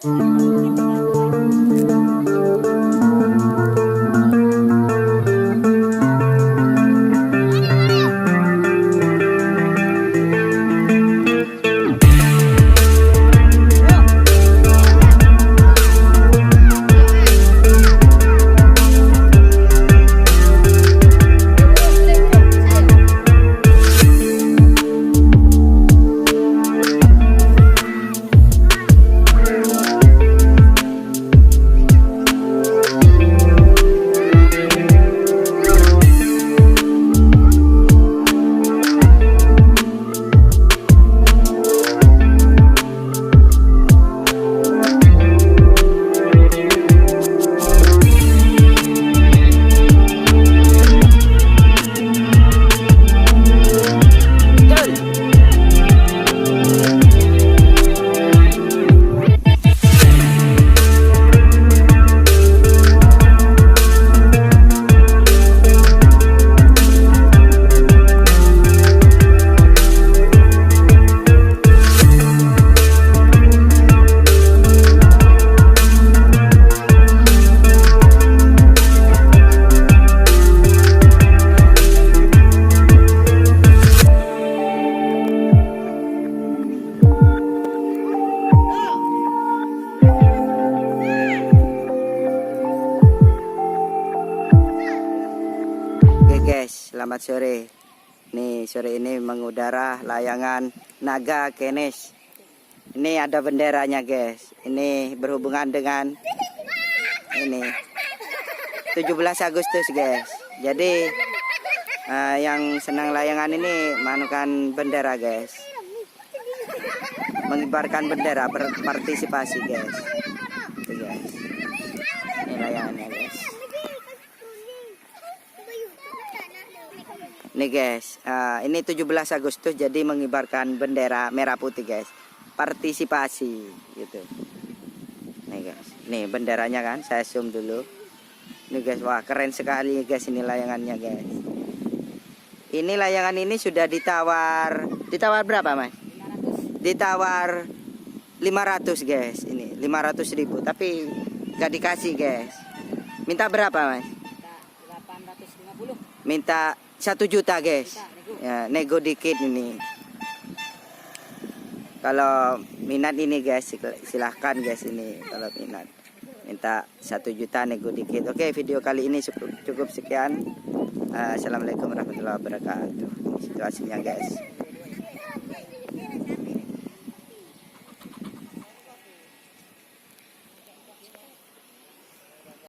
Guys, selamat sore. Nih, sore ini mengudara layangan Naga Kenes. Ini ada benderanya, guys. Ini berhubungan dengan ini 17 Agustus, guys. Jadi yang senang layangan ini manukan bendera, guys. Mengibarkan bendera, berpartisipasi, guys. Itu, guys. Ini layangannya, guys. Nih guys, ini 17 Agustus jadi mengibarkan bendera merah putih, guys. Partisipasi gitu. Nih guys, nih benderanya kan, saya zoom dulu. Nih guys, wah keren sekali guys ini layangannya, guys. Ini layangan ini sudah ditawar berapa, Mas? Ditawar 500, guys. Ini 500.000, tapi gak dikasih, guys. Minta berapa, Mas? Minta 850. Minta 1 juta, guys. Ya, nego dikit ini. Kalau minat ini, guys, silahkan, guys, ini kalau minat. Minta 1 juta, nego dikit. Oke, video kali ini cukup sekian. Assalamualaikum warahmatullahi wabarakatuh. Situasinya, guys.